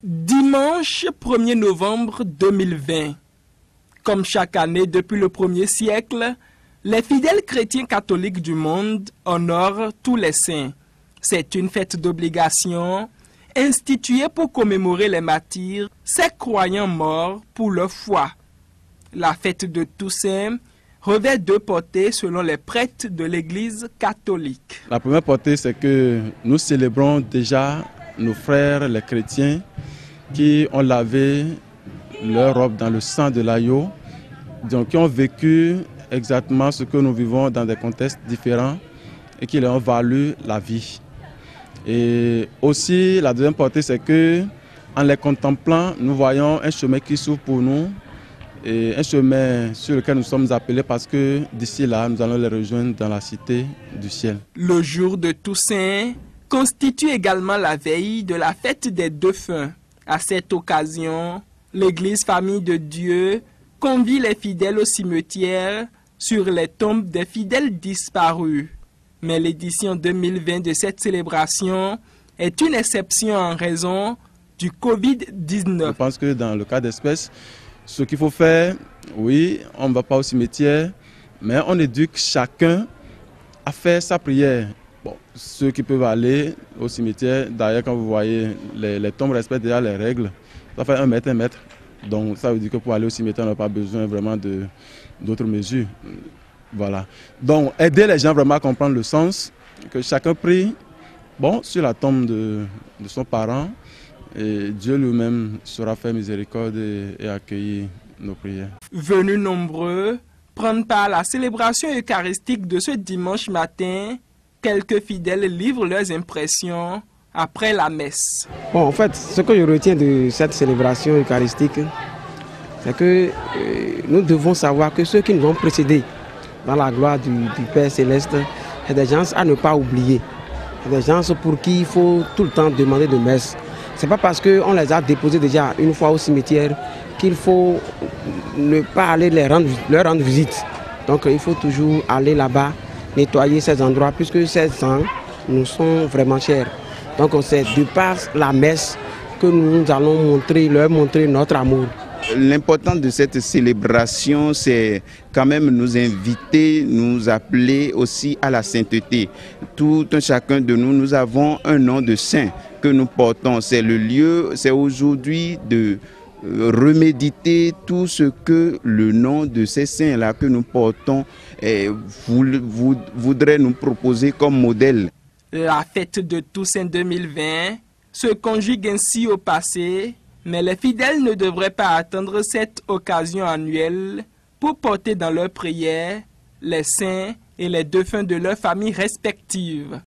Dimanche 1er novembre 2020. Comme chaque année depuis le 1er siècle, les fidèles chrétiens catholiques du monde honorent tous les saints. C'est une fête d'obligation instituée pour commémorer les martyrs, ces croyants morts pour leur foi. La fête de Toussaint revêt deux portées selon les prêtres de l'Église catholique. La première portée, c'est que nous célébrons déjà nos frères les chrétiens qui ont lavé leur robe dans le sang de l'agneau, donc qui ont vécu exactement ce que nous vivons dans des contextes différents et qui leur ont valu la vie. Et aussi, la deuxième portée, c'est que en les contemplant, nous voyons un chemin qui s'ouvre pour nous et un chemin sur lequel nous sommes appelés parce que d'ici là, nous allons les rejoindre dans la cité du ciel. Le jour de Toussaint constitue également la veille de la fête des défunts. À cette occasion, l'Église Famille de Dieu convie les fidèles au cimetière sur les tombes des fidèles disparus. Mais l'édition 2020 de cette célébration est une exception en raison du Covid-19. Je pense que dans le cas d'espèce, ce qu'il faut faire, oui, on ne va pas au cimetière, mais on éduque chacun à faire sa prière. Bon, ceux qui peuvent aller au cimetière, d'ailleurs quand vous voyez, les tombes respectent déjà les règles. Ça fait 1 mètre, 1 mètre. Donc ça veut dire que pour aller au cimetière, on n'a pas besoin vraiment d'autres mesures. Voilà. Donc aider les gens vraiment à comprendre le sens, que chacun prie sur la tombe de son parent et Dieu lui-même saura faire miséricorde et accueillir nos prières. Venus nombreux, prendre part à la célébration eucharistique de ce dimanche matin, quelques fidèles livrent leurs impressions après la messe. En fait, ce que je retiens de cette célébration eucharistique, c'est que nous devons savoir que ceux qui nous ont précédés dans la gloire du Père Céleste, c'est des gens à ne pas oublier. C'est des gens pour qui il faut tout le temps demander de messe. Ce n'est pas parce qu'on les a déposés déjà une fois au cimetière qu'il faut ne pas aller leur rendre visite. Donc il faut toujours aller là-bas, nettoyer ces endroits, puisque ces gens nous sont vraiment chers. Donc c'est de par la messe que nous allons leur montrer notre amour. L'important de cette célébration, c'est quand même nous inviter, nous appeler aussi à la sainteté. Tout un chacun de nous, nous avons un nom de saint que nous portons. C'est le lieu, c'est aujourd'hui de reméditer tout ce que le nom de ces saints-là que nous portons voudrait nous proposer comme modèle. La fête de Toussaint 2020 se conjugue ainsi au passé, mais les fidèles ne devraient pas attendre cette occasion annuelle pour porter dans leurs prières les saints et les défunts de leurs familles respectives.